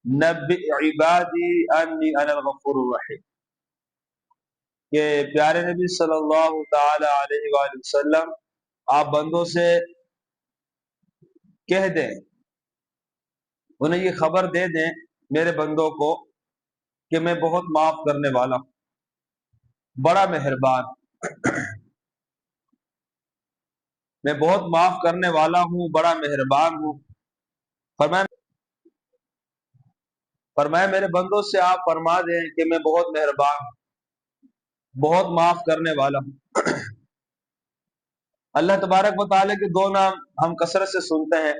نبئ عبادی انی انا الغفور الرحیم، کہ پیارے نبی صلی اللہ تعالی علیہ وآلہ وسلم آپ بندوں سے کہہ دیں، انہیں یہ خبر دے دیں میرے بندوں کو کہ میں بہت معاف کرنے والا ہوں، بڑا مہربان، میں بہت معاف کرنے والا ہوں، بڑا مہربان ہوں۔ فرمایا میرے بندوں سے آپ فرما دیں کہ میں بہت مہربان ہوں، بہت معاف کرنے والا ہوں۔ اللہ تبارک و تعالیٰ کے دو نام ہم کثرت سے سنتے ہیں،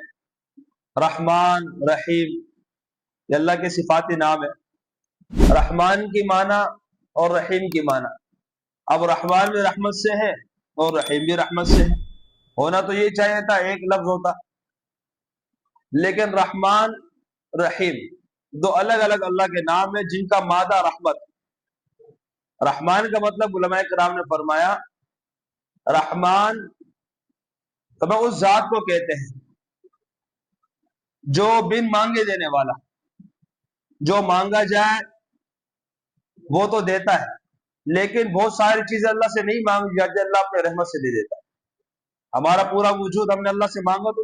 رحمان، رحیم، یہ اللہ کے صفاتی نام ہے۔ رحمان کی معنی اور رحیم کی معنی، اب رحمان بھی رحمت سے ہے اور رحیم بھی رحمت سے ہے، ہونا تو یہ چاہیے تھا ایک لفظ ہوتا، لیکن رحمان رحیم دو الگ الگ اللہ کے نام ہیں جن کا مادہ رحمت۔ رحمان کا مطلب علماء کرام نے فرمایا، رحمان تو اس ذات کو کہتے ہیں جو بن مانگے دینے والا، جو مانگا جائے وہ تو دیتا ہے، لیکن بہت ساری چیزیں اللہ سے نہیں مانگی جاتی، اللہ اپنے رحمت سے دے دیتا ہے۔ ہمارا پورا وجود ہم نے اللہ سے مانگا تو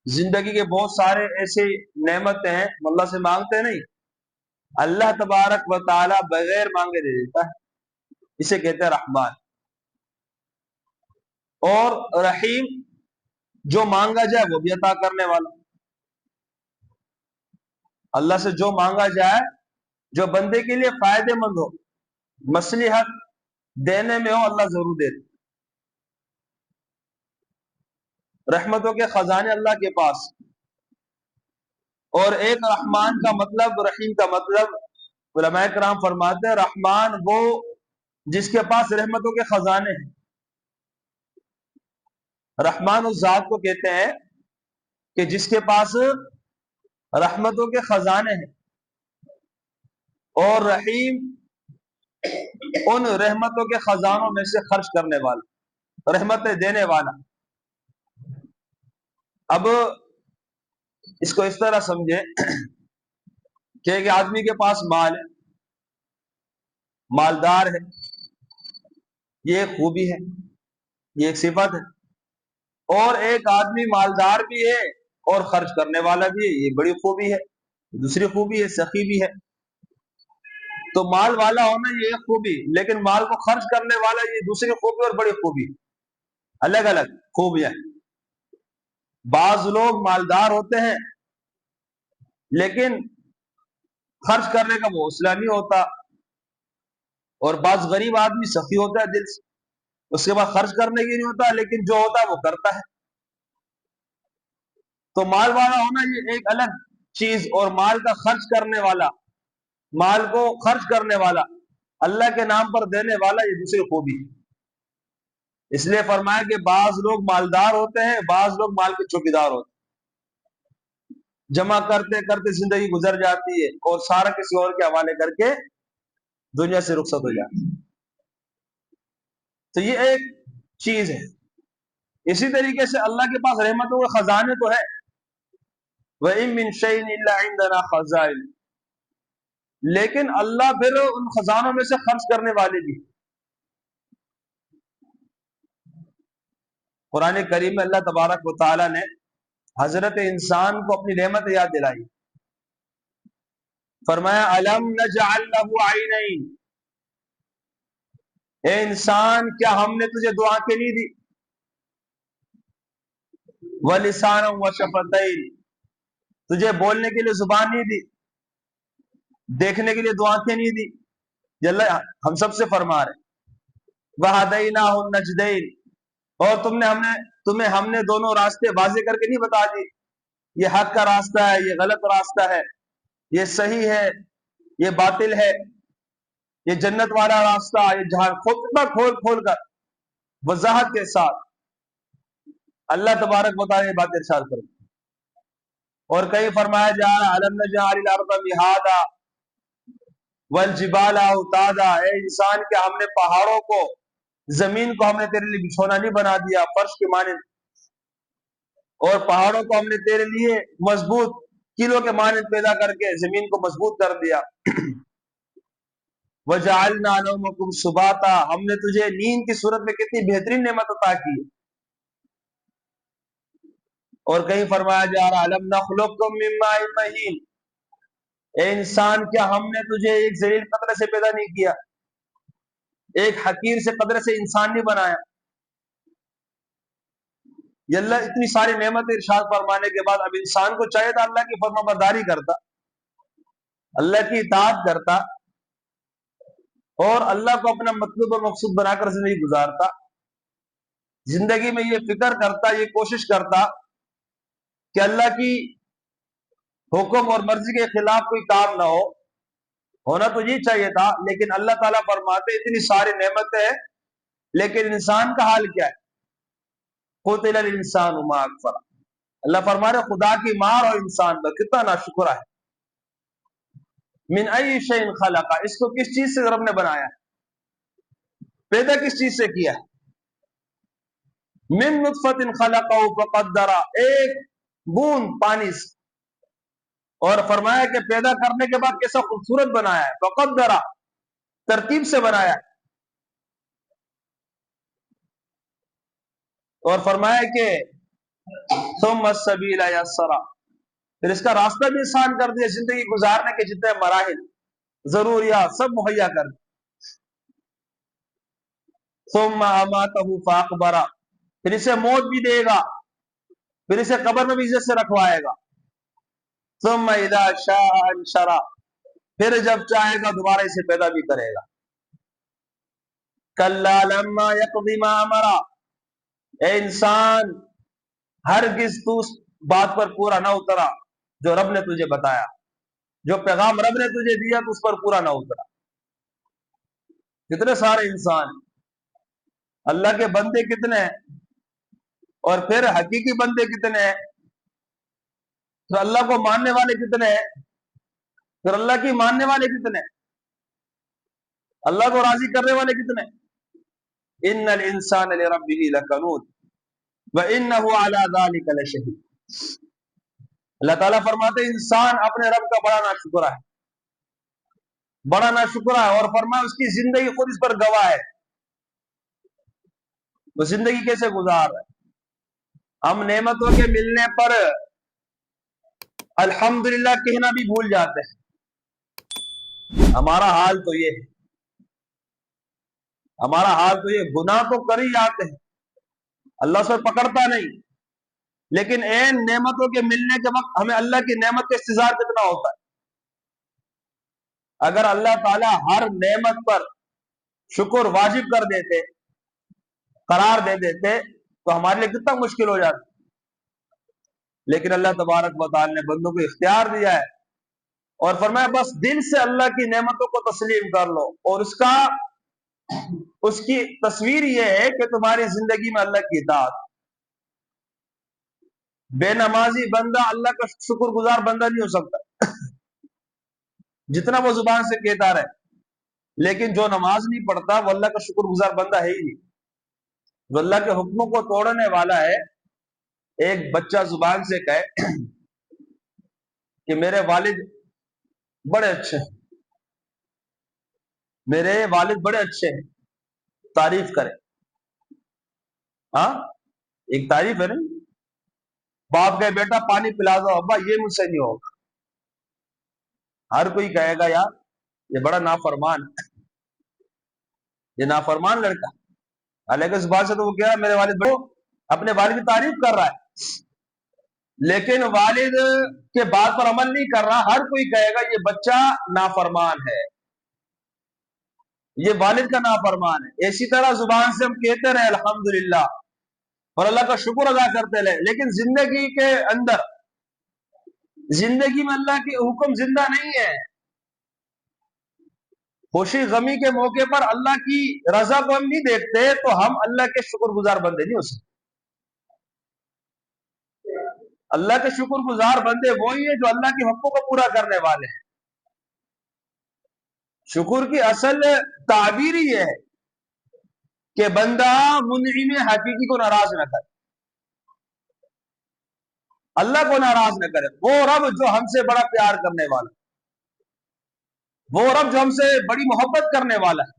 زندگی کے بہت سارے ایسے نعمتیں ہیں ہم اللہ سے مانگتے نہیں، اللہ تبارک و تعالی بغیر مانگے دے دیتا ہے، اسے کہتے ہیں رحمان۔ اور رحیم جو مانگا جائے وہ بھی عطا کرنے والا، اللہ سے جو مانگا جائے جو بندے کے لیے فائدے مند ہو، مصلحت دینے میں ہو، اللہ ضرور دیتا۔ رحمتوں کے خزانے اللہ کے پاس، اور ایک رحمان کا مطلب، رحیم کا مطلب علماء کرام فرماتے ہیں رحمان وہ جس کے پاس رحمتوں کے خزانے ہیں۔ رحمان اس ذات کو کہتے ہیں کہ جس کے پاس رحمتوں کے خزانے ہیں، اور رحیم ان رحمتوں کے خزانوں میں سے خرچ کرنے والا، رحمتیں دینے والا۔ اب اس کو اس طرح سمجھے کہ ایک آدمی کے پاس مال ہے، مالدار ہے، یہ ایک خوبی ہے، یہ ایک صفت ہے، اور ایک آدمی مالدار بھی ہے اور خرچ کرنے والا بھی ہے، یہ بڑی خوبی ہے، دوسری خوبی ہے، سخی بھی ہے۔ تو مال والا ہونا یہ ایک خوبی، لیکن مال کو خرچ کرنے والا یہ دوسری خوبی اور بڑی خوبی، الگ الگ خوبیاں۔ بعض لوگ مالدار ہوتے ہیں لیکن خرچ کرنے کا وہ حوصلہ نہیں ہوتا، اور بعض غریب آدمی سخی ہوتا ہے دل سے، اس کے بعد خرچ کرنے کی نہیں ہوتا لیکن جو ہوتا ہے وہ کرتا ہے۔ تو مال والا ہونا یہ ایک الگ چیز، اور مال کا خرچ کرنے والا، مال کو خرچ کرنے والا، اللہ کے نام پر دینے والا، یہ دوسری خوبی ہے۔ اس لیے فرمایا کہ بعض لوگ مالدار ہوتے ہیں، بعض لوگ مال کے چوکیدار ہوتے ہیں، جمع کرتے کرتے زندگی گزر جاتی ہے اور سارا کسی اور کے حوالے کر کے دنیا سے رخصت ہو جاتی ہے۔ تو یہ ایک چیز ہے۔ اسی طریقے سے اللہ کے پاس رحمتوں کے خزانے تو ہے، وَإِن مِّن شَيْءٍ إِلَّا عِندَنَا خَزَائِنُ، لیکن اللہ پھر ان خزانوں میں سے خرچ کرنے والے بھی۔ قرآن کریم میں اللہ تبارک و تعالیٰ نے حضرت انسان کو اپنی نعمت یاد دلائی، فرمایا أَلَمْ نَجْعَل لَّهُ عَيْنَيْنِ، اے انسان کیا ہم نے تجھے دو آنکھیں نہیں دی، وَلِسَانًا وَشَفَتَيْنِ، تجھے بولنے کے لیے زبان نہیں دی، دیکھنے کے لیے دو آنکھیں نہیں دی، یہ اللہ ہم سب سے فرما رہے۔ وَهَدَيْنَاهُ النَّجْدَيْنِ، اور تمہیں ہم نے دونوں راستے واضح کر کے نہیں بتا دی، یہ حق کا راستہ ہے، یہ غلط راستہ ہے، یہ صحیح ہے، یہ باطل ہے، یہ جنت والا راستہ، یہ جہنم، کھول کھول کر وضاحت کے ساتھ اللہ تبارک و تعالیٰ یہ بات ارشاد کرے۔ اور کہیں فرمایا جا رہا أَلَمْ نَجْعَلِ الْأَرْضَ مِهَادًا وَالْجِبَالَ أَوْتَادًا، اے انسان کیا ہم نے پہاڑوں کو، زمین کو ہم نے تیرے لیے بچھونا نہیں بنا دیا فرش کے مانند، اور پہاڑوں کو ہم نے تیرے لیے مضبوط کیلوں کے مانند پیدا کر کے زمین کو مضبوط کر دیا. وَجَعَلْنَا نَوْمَكُمْ سُبَاتًا، ہم نے تجھے نیند کی صورت میں کتنی بہترین نعمت عطا کی. اور کہیں فرمایا جا رہا أَلَمْ نَخْلُقكُم مِّن مَّاءٍ مَّهِينٍ، اے انسان کیا ہم نے تجھے ایک ذلیل قطرے سے پیدا نہیں کیا، ایک حقیر سے قطرے سے انسان نہیں بنایا. یہ اللہ اتنی ساری نعمت ارشاد فرمانے کے بعد اب انسان کو چاہیے تھا اللہ کی فرما برداری کرتا، اللہ کی اطاعت کرتا، اور اللہ کو اپنا مطلوب اور مقصود بنا کر زندگی گزارتا. زندگی میں یہ فکر کرتا، یہ کوشش کرتا کہ اللہ کی حکم اور مرضی کے خلاف کوئی کام نہ ہو. ہونا تو یہ چاہیے تھا، لیکن اللہ تعالیٰ فرماتے اتنی ساری نعمتیں ہیں لیکن انسان کا حال کیا ہے؟ قُتِلَ الْإِنسَانُ مَا أَكْفَرَهُ. اللہ فرما رہے خدا کی مار اور انسان پر کتنا ناشکرا ہے. من أي شيء خلق، اس کو کس چیز سے رب نے بنایا ہے، پیدا کس چیز سے کیا ہے؟ من نطفة خلقه فقدر، ایک بوند پانی سے، اور فرمایا کہ پیدا کرنے کے بعد کیسا خوبصورت بنایا ہے. فقدر، ترتیب سے بنایا ہے. اور فرمایا کہ ثم السبیل یسرا، پھر اس کا راستہ بھی آسان کر دیا، زندگی گزارنے کے جتنے مراحل ضروریات سب مہیا کر دیا. ثم اماتہ فاقبر، پھر اسے موت بھی دے گا، پھر اسے قبر میں بھی عزت سے رکھوائے گا. ثم اذا شاء انشرا، پھر جب چاہے گا دوبارہ اسے پیدا بھی کرے گا. کلا لما یقض ما امرا، اے انسان ہرگز تو اس بات پر پورا نہ اترا جو رب نے تجھے بتایا، جو پیغام رب نے تجھے دیا تو اس پر پورا نہ اترا. کتنے سارے انسان، اللہ کے بندے کتنے ہیں، اور پھر حقیقی بندے کتنے ہیں، تو اللہ کو ماننے والے کتنے ہیں، پھر اللہ کی ماننے والے کتنے ہیں، اللہ کو راضی کرنے والے کتنے ہیں. ان الانسان لربه لکنود وانه على ذلك لشهید. اللہ تعالیٰ فرماتے ہیں انسان اپنے رب کا بڑا ناشکرا ہے، بڑا ناشکرا ہے، اور فرمایا اس کی زندگی خود اس پر گواہ ہے. وہ زندگی کیسے گزار رہا ہے. ہم نعمتوں کے ملنے پر الحمدللہ کہنا بھی بھول جاتے ہیں. ہمارا حال تو یہ ہے، ہمارا حال تو یہ، گناہ تو کر ہی جاتے ہیں، اللہ سے پکڑتا نہیں، لیکن این نعمتوں کے ملنے کے وقت ہمیں اللہ کی نعمت کا استظہار کتنا ہوتا ہے. اگر اللہ تعالیٰ ہر نعمت پر شکر واجب کر دیتے، قرار دے دیتے، تو ہمارے لیے کتنا مشکل ہو جاتا. لیکن اللہ تبارک و تعالی نے بندوں کو اختیار دیا ہے اور فرمایا بس دل سے اللہ کی نعمتوں کو تسلیم کر لو، اور اس کی تصویر یہ ہے کہ تمہاری زندگی میں اللہ کی اطاعت. بے نمازی بندہ اللہ کا شکر گزار بندہ نہیں ہو سکتا، جتنا وہ زبان سے کہتا رہے. لیکن جو نماز نہیں پڑھتا وہ اللہ کا شکر گزار بندہ ہے ہی نہیں، جو اللہ کے حکموں کو توڑنے والا ہے. ایک بچہ زبان سے کہے کہ میرے والد بڑے اچھے ہیں، میرے والد بڑے اچھے ہیں، تعریف کرے. ہاں ایک تعریف ہے نا. باپ کہے بیٹا پانی پلا دو، ابا یہ مجھ سے نہیں ہوگا. ہر کوئی کہے گا یار یہ بڑا نافرمان ہے، یہ نافرمان لڑکا. حالانکہ اس بات سے تو وہ کہہ رہا میرے والد بڑے، اپنے والد کی تعریف کر رہا ہے، لیکن والد کے بات پر عمل نہیں کر رہا. ہر کوئی کہے گا یہ بچہ نافرمان ہے، یہ والد کا نافرمان ہے. اسی طرح زبان سے ہم کہتے رہے الحمدللہ اور اللہ کا شکر ادا کرتے رہے، لیکن زندگی کے اندر، زندگی میں اللہ کے حکم زندہ نہیں ہے. خوشی غمی کے موقع پر اللہ کی رضا کو ہم نہیں دیکھتے تو ہم اللہ کے شکر گزار بندے نہیں ہو سکتے. اللہ کے شکر گزار بندے وہی ہیں جو اللہ کے حقوق کو پورا کرنے والے ہیں. شکر کی اصل تعبیر یہ ہے کہ بندہ منعم حقیقی کو ناراض نہ کرے. اللہ کو ناراض نہ کرے. وہ رب جو ہم سے بڑا پیار کرنے والا، وہ رب جو ہم سے بڑی محبت کرنے والا ہے،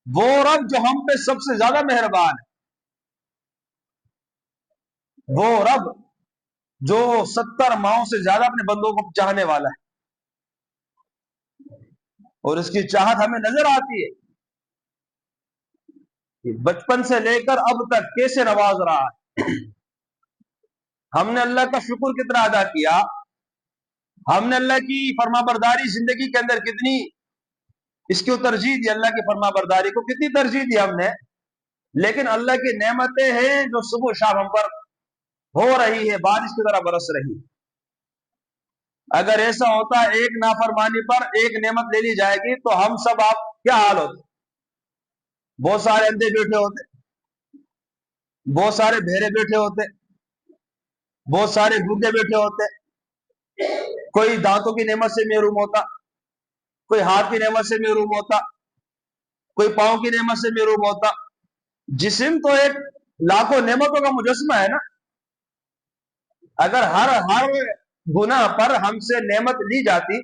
وہ رب جو ہم پہ سب سے زیادہ مہربان ہے، وہ رب جو 70 ماؤں سے زیادہ اپنے بندوں کو چاہنے والا ہے، اور اس کی چاہت ہمیں نظر آتی ہے کہ بچپن سے لے کر اب تک کیسے نواز رہا ہے. ہم نے اللہ کا شکر کتنا ادا کیا، ہم نے اللہ کی فرما برداری زندگی کے اندر کتنی اس کو ترجیح دی، اللہ کی فرما برداری کو کتنی ترجیح دی ہم نے. لیکن اللہ کی نعمتیں ہیں جو صبح شام ہم پر ہو رہی ہے، بارش کی طرح برس رہی. اگر ایسا ہوتا ایک نافرمانی پر ایک نعمت لے لی جائے گی تو ہم سب آپ کیا حال ہوتے؟ بہت سارے اندھے بیٹھے ہوتے، بہت سارے بہرے بیٹھے ہوتے، بہت سارے گونگے بیٹھے ہوتے، کوئی دانتوں کی نعمت سے محروم ہوتا، کوئی ہاتھ کی نعمت سے محروم ہوتا، کوئی پاؤں کی نعمت سے محروم ہوتا. جسم تو ایک لاکھوں نعمتوں کا مجسمہ ہے نا. اگر ہر گناہ پر ہم سے نعمت لی جاتی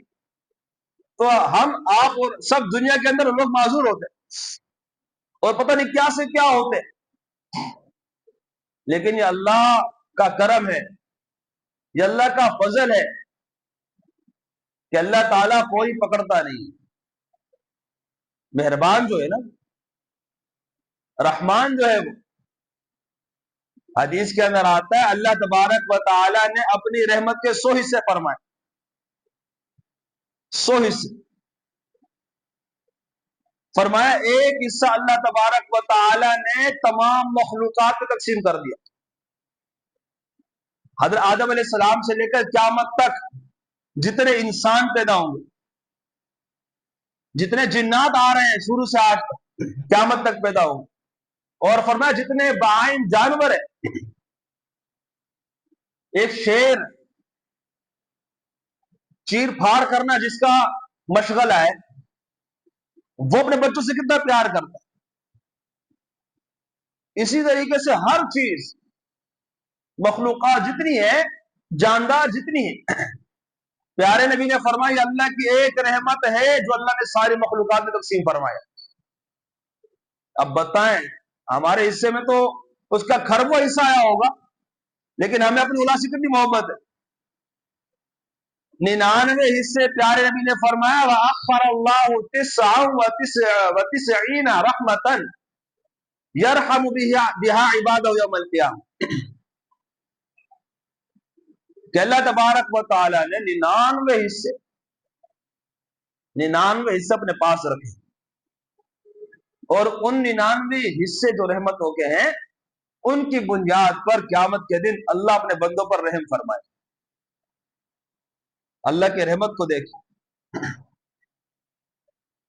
تو ہم آپ اور سب دنیا کے اندر لوگ معذور ہوتے اور پتہ نہیں کیا سے کیا ہوتے. لیکن یہ اللہ کا کرم ہے، یہ اللہ کا فضل ہے کہ اللہ تعالیٰ کوئی پکڑتا نہیں. مہربان جو ہے نا، رحمان جو ہے، وہ حدیث کے اندر آتا ہے اللہ تبارک و تعالی نے اپنی رحمت کے 100 حصے فرمائے. 100 حصے فرمایا، ایک حصہ اللہ تبارک و تعالی نے تمام مخلوقات کو تقسیم کر دیا. حضرت آدم علیہ السلام سے لے کر قیامت تک جتنے انسان پیدا ہوں گے، جتنے جنات آ رہے ہیں شروع سے آج تک قیامت تک پیدا ہوں گے، اور فرمایا جتنے بہائم جانور ہیں، ایک شیر چیر پھاڑ کرنا جس کا مشغلہ ہے، وہ اپنے بچوں سے کتنا پیار کرتا ہے. اسی طریقے سے ہر چیز، مخلوقات جتنی ہے، جاندار جتنی ہے، پیارے نبی نے فرمایا اللہ کی ایک رحمت ہے جو اللہ نے ساری مخلوقات میں تقسیم فرمایا. اب بتائیں ہمارے حصے میں تو اس کا کھربوں حصہ آیا ہوگا، لیکن ہمیں اپنی اولاد سے کتنی محبت ہے. 99 حصے پیارے نبی نے فرمایا وَأَخَّرَ اللَّهُ 99 رَحْمَةً يَرْحَمُ بِهَا عِبَادَهُ يَوْمَ الْقِيَامَةِ، کہ اللہ تبارک و تعالی نے 99 حصے اپنے پاس رکھے، اور ان 99 حصے جو رحمتوں کے ہیں ان کی بنیاد پر قیامت کے دن اللہ اپنے بندوں پر رحم فرمائے. اللہ کی رحمت کو دیکھیں،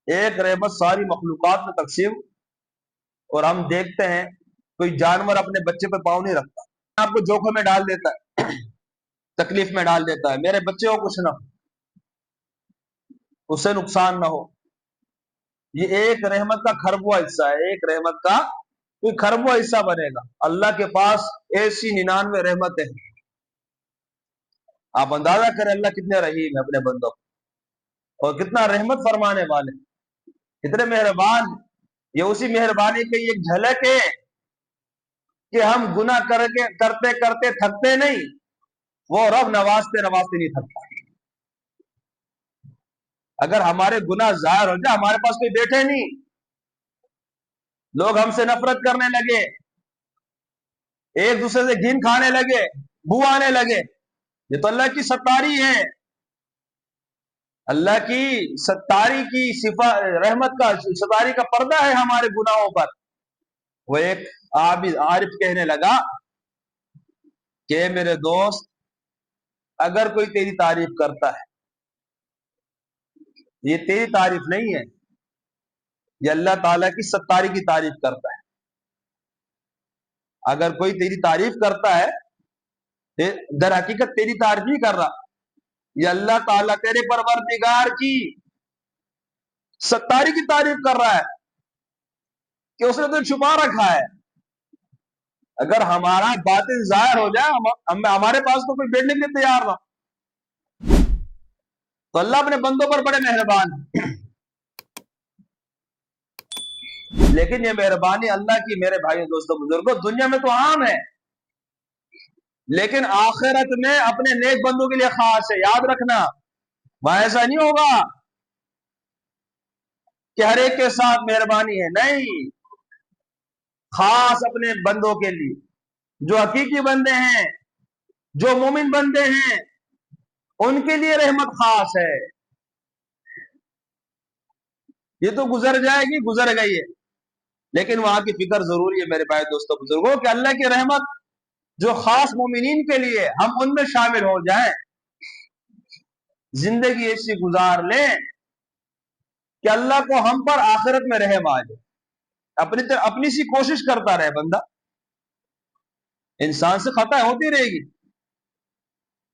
ایک رحمت ساری مخلوقات میں تقسیم. اور ہم دیکھتے ہیں کوئی جانور اپنے بچے پہ پاؤں نہیں رکھتا، آپ کو جوکھوں میں ڈال دیتا ہے، تکلیف میں ڈال دیتا ہے، میرے بچے کو کچھ نہ ہو، اسے نقصان نہ ہو. یہ ایک رحمت کا کھربوا حصہ ہے، ایک رحمت کا کوئی کھربوا حصہ بنے گا. اللہ کے پاس ایسی 99 رحمتیں ہیں. آپ اندازہ کریں اللہ کتنے رحیم ہے اپنے بندوں کو، اور کتنا رحمت فرمانے والے، کتنے مہربان. یہ اسی مہربانی کی ایک جھلک ہے کہ ہم گناہ کرتے کرتے تھکتے نہیں، وہ رب نوازتے نوازتے نہیں تھکتا. اگر ہمارے گناہ ظاہر ہو جائے، ہمارے پاس کوئی بیٹھے نہیں، لوگ ہم سے نفرت کرنے لگے، ایک دوسرے سے گھن کھانے لگے، بو آنے لگے، یہ تو اللہ کی ستاری ہے، اللہ کی ستاری کی رحمت کا ستاری کا پردہ ہے ہمارے گناہوں پر. وہ ایک عارف کہنے لگا کہ میرے دوست، اگر کوئی تیری تعریف کرتا ہے، یہ تیری تعریف نہیں ہے، یہ اللہ تعالیٰ کی ستاری کی تعریف کرتا ہے. اگر کوئی تیری تعریف کرتا ہے، در حقیقت تیری تعریف نہیں کر رہا، یہ اللہ تعالیٰ تیرے پروردگار کی ستاری کی تعریف کر رہا ہے کہ اس نے تجھے چھپا رکھا ہے. اگر ہمارا باطن ظاہر ہو جائے ہمارے پاس تو کوئی بیٹھنے کے لیے تیار نہ، تو اللہ اپنے بندوں پر بڑے مہربان ہے۔ لیکن یہ مہربانی اللہ کی میرے بھائیوں دوستوں بزرگوں دنیا میں تو عام ہے، لیکن آخرت میں اپنے نیک بندوں کے لیے خاص ہے۔ یاد رکھنا، وہاں ایسا نہیں ہوگا کہ ہر ایک کے ساتھ مہربانی ہے، نہیں، خاص اپنے بندوں کے لیے، جو حقیقی بندے ہیں، جو مومن بندے ہیں، ان کے لیے رحمت خاص ہے۔ یہ تو گزر جائے گی، گزر گئی ہے، لیکن وہاں کی فکر ضروری ہے میرے بھائی دوستوں بزرگوں کہ اللہ کی رحمت جو خاص مومنین کے لیے، ہم ان میں شامل ہو جائیں، زندگی ایسی گزار لیں کہ اللہ کو ہم پر آخرت میں رحم آ جائے۔ اپنی سی کوشش کرتا رہے بندہ، انسان سے خطا ہوتی رہے گی۔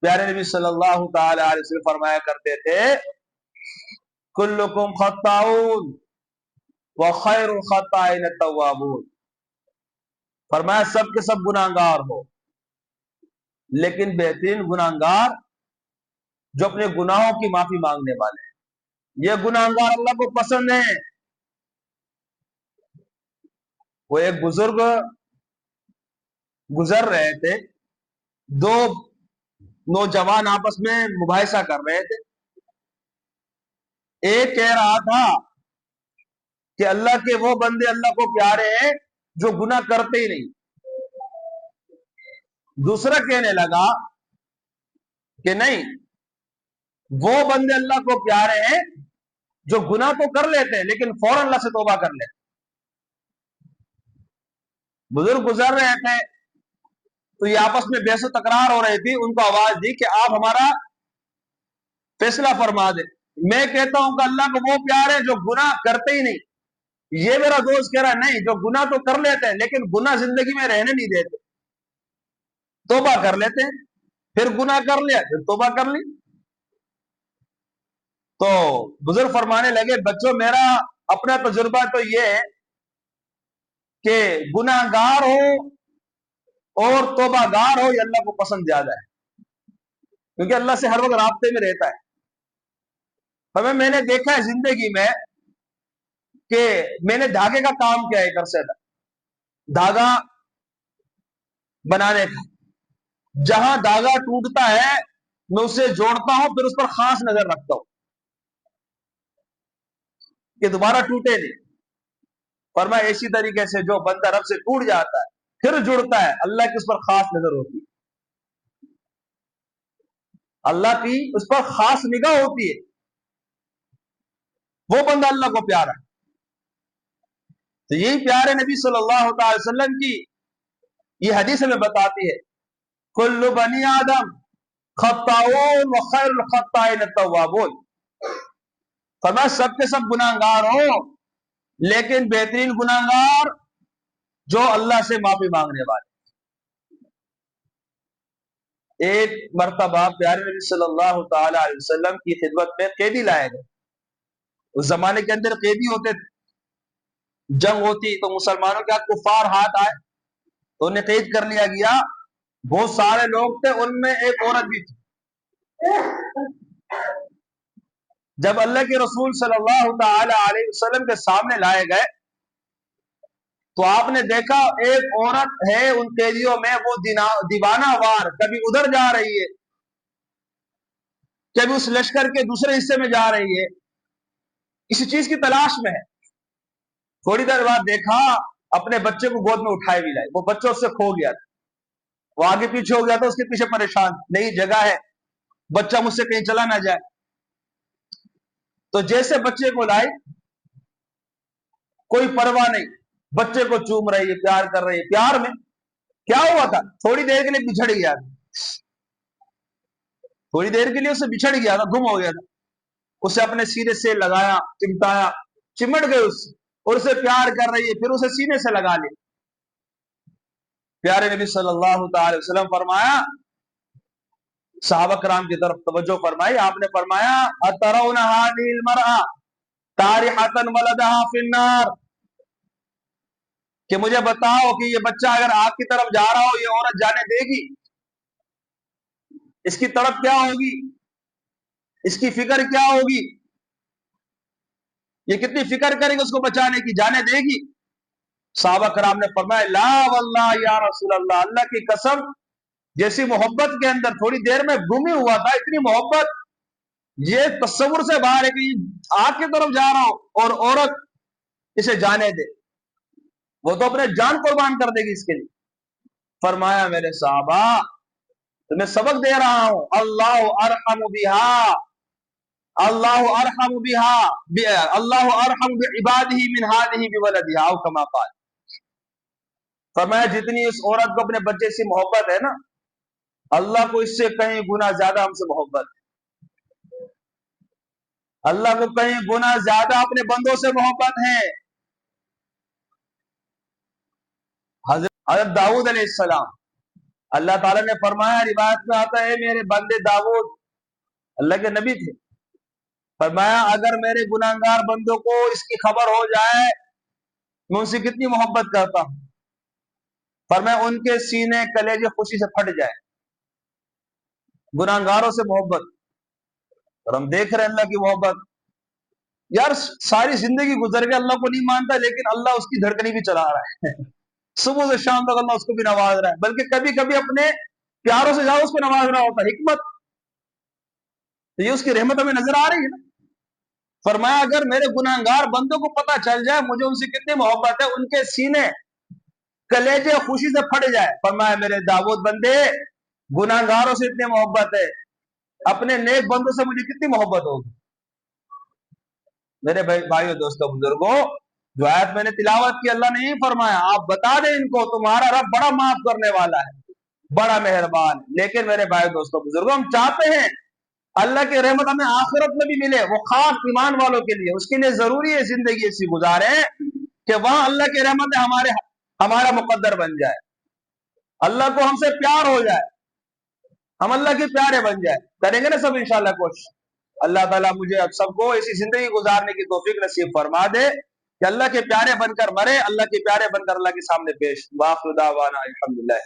پیارے نبی صلی اللہ تعالی علیہ وسلم فرمایا کرتے تھے کلکم خطاؤن وخیر الخطائین التوابون، فرمایا سب کے سب گناہگار ہو، لیکن بہترین گناہگار جو اپنے گناہوں کی معافی مانگنے والے ہیں۔ یہ گناہگار اللہ کو پسند ہیں۔ وہ ایک بزرگ گزر رہے تھے، دو نوجوان آپس میں مباحثہ کر رہے تھے۔ ایک کہہ رہا تھا کہ اللہ کے وہ بندے اللہ کو پیارے ہیں جو گناہ کرتے ہی نہیں۔ دوسرا کہنے لگا کہ نہیں، وہ بندے اللہ کو پیارے ہیں جو گناہ تو کر لیتے ہیں لیکن فوراً اللہ سے توبہ کر لیتے۔ بزرگ گزر رہے تھے تو یہ آپس میں بحث و تکرار ہو رہی تھی، ان کو آواز دی کہ آپ ہمارا فیصلہ فرما دیں۔ میں کہتا ہوں کہ اللہ کو وہ پیارے جو گناہ کرتے ہی نہیں، یہ میرا دوست کہہ رہا ہے نہیں، جو گناہ تو کر لیتے ہیں لیکن گناہ زندگی میں رہنے نہیں دیتے، توبہ کر لیتے ہیں، پھر گناہ کر لیا پھر توبہ کر لی۔ تو بزرگ فرمانے لگے بچوں میرا اپنا تجربہ تو یہ ہے کہ گناہ گار ہو اور توبہ گار ہو، یہ اللہ کو پسند زیادہ ہے، کیونکہ اللہ سے ہر وقت رابطے میں رہتا ہے۔ میں نے دیکھا ہے زندگی میں کہ میں نے دھاگے کا کام کیا ہے، ایک عرصے تک دھاگا بنانے کا، جہاں دھاگا ٹوٹتا ہے میں اسے جوڑتا ہوں، پھر اس پر خاص نظر رکھتا ہوں کہ دوبارہ ٹوٹے نہیں۔ فرمایا اسی طریقے سے جو بندہ رب سے ٹوٹ جاتا ہے پھر جڑتا ہے، اللہ کی اس پر خاص نظر ہوتی ہے، اللہ کی اس پر خاص نگاہ ہوتی ہے، وہ بندہ اللہ کو پیارا ہے۔ تو یہی پیارے نبی صلی اللہ تعالی وسلم کی یہ حدیث ہمیں بتاتی ہے کل بنی آدم خطاؤن وخیر الخطائین التوابون، فرمایا سب کے سب گناہگار ہوں لیکن بہترین گناہگار جو اللہ سے معافی مانگنے والے۔ ایک مرتبہ پیارے نبی صلی اللہ تعالی علیہ وسلم کی خدمت میں قیدی لائے گئے۔ اس زمانے کے اندر قیدی ہوتے تھے، جنگ ہوتی تو مسلمانوں کے ہاتھ کفار ہاتھ آئے تو انہیں قید کر لیا گیا۔ بہت سارے لوگ تھے، ان میں ایک عورت بھی تھی۔ جب اللہ کے رسول صلی اللہ تعالی علیہ وسلم کے سامنے لائے گئے تو آپ نے دیکھا ایک عورت ہے ان قیدیوں میں، وہ دیوانہ وار کبھی ادھر جا رہی ہے، کبھی اس لشکر کے دوسرے حصے میں جا رہی ہے، کسی چیز کی تلاش میں ہے۔ تھوڑی دیر بعد دیکھا اپنے بچے کو گود میں اٹھائے بھی لائے، وہ بچہ اس سے کھو گیا تھا، وہ آگے پیچھے ہو گیا تھا، اس کے پیچھے پریشان، نئی جگہ ہے، بچہ مجھ سے کہیں چلا نہ جائے۔ تو جیسے بچے کو لائی کوئی پرواہ نہیں، بچے کو چوم رہی ہے، پیار کر رہی ہے۔ پیار میں کیا ہوا تھا، تھوڑی دیر کے لیے بچھڑ گیا تھا، تھوڑی دیر کے لیے اسے بچھڑ گیا تھا، گم ہو گیا تھا، اسے اپنے سینے سے لگایا، چمٹایا، چمٹ گئے اس سے، اور اسے پیار کر رہی ہے، پھر اسے سینے سے لگا لی۔ پیارے نبی صلی اللہ تعالی وسلم فرمایا، صحابہ کرام کی طرف توجہ فرمائی، آپ نے فرمایا اترون هذه المرأة طارحة ولدها في النار، کہ مجھے بتاؤ کہ یہ بچہ اگر آگ کی طرف جا رہا ہو یہ عورت جانے دے گی؟ اس کی تڑپ کیا ہوگی؟ اس کی فکر کیا ہوگی؟ یہ کتنی فکر کرے گی اس کو بچانے کی، جانے دے گی؟ صحابہ کرام نے فرمایا لا واللہ یا رسول اللہ، اللہ کی قسم جیسی محبت کے اندر تھوڑی دیر میں گم ہی ہوا تھا، اتنی محبت یہ تصور سے باہر ہے کہ آگ کی طرف جا رہا ہو اور عورت اسے جانے دے، وہ تو اپنے جان قربان کر دے گی اس کے لیے۔ فرمایا میرے صحابہ تمہیں سبق دے رہا ہوں، اللہ ارحم بہا، اللہ ارحم بہا، اللہ ارحم بعبادہ من ہذہ بولدہا او کما قال۔ فرمایا جتنی اس عورت کو اپنے بچے سے محبت ہے نا، اللہ کو اس سے کہیں گنا زیادہ ہم سے محبت ہے، اللہ کو کہیں گنا زیادہ اپنے بندوں سے محبت ہے۔ حضرت داؤد علیہ السلام، اللہ تعالیٰ نے فرمایا، روایت میں آتا ہے میرے بندے داؤد اللہ کے نبی تھے، فرمایا اگر میرے گناہگار بندوں کو اس کی خبر ہو جائے میں ان سے کتنی محبت کرتا ہوں، فرمایا ان کے سینے کلیجے خوشی سے پھٹ جائے، گناہگاروں سے محبت۔ اور ہم دیکھ رہے ہیں اللہ کی محبت، یار ساری زندگی گزر گئی اللہ کو نہیں مانتا لیکن اللہ اس کی دھڑکنی بھی چلا رہا ہے صبح سے شام تک اللہ اس کو بھی نواز رہا ہے، بلکہ کبھی کبھی اپنے پیاروں سے زیادہ اس کو نواز رہا ہوتا ہے۔ حکمت تو یہ اس کی رحمت ہمیں نظر آ رہی ہے نا۔ فرمایا اگر میرے گناہگار بندوں کو پتہ چل جائے مجھے ان سے کتنی محبت ہے، ان کے سینے کلیجے خوشی سے پھٹ جائے، فرمایا میرے داؤد بندے گناہگاروں سے اتنی محبت ہے، اپنے نیک بندوں سے مجھے کتنی محبت ہوگی۔ میرے بھائیو دوستو بزرگوں، جو آیت میں نے تلاوت کی اللہ نے نہیں فرمایا آپ بتا دیں ان کو تمہارا رب بڑا معاف کرنے والا ہے، بڑا مہربان ہے۔ لیکن میرے بھائی دوستو بزرگوں، ہم چاہتے ہیں اللہ کی رحمت ہمیں آخرت میں بھی ملے، وہ خاص ایمان والوں کے لیے، اس کے لیے ضروری ہے زندگی ایسی گزاریں کہ وہاں اللہ کی رحمت ہمارا مقدر بن جائے، اللہ کو ہم سے پیار ہو جائے، ہم اللہ کے پیارے بن جائے۔ کریں گے نا سب انشاءاللہ کوشش؟ اللہ تعالیٰ مجھے اب سب کو ایسی زندگی گزارنے کی توفیق نصیب فرما دے کہ اللہ کے پیارے بن کر مرے، اللہ کے پیارے بن کر اللہ کے سامنے پیش۔ وآخر دعوانا الحمدللہ۔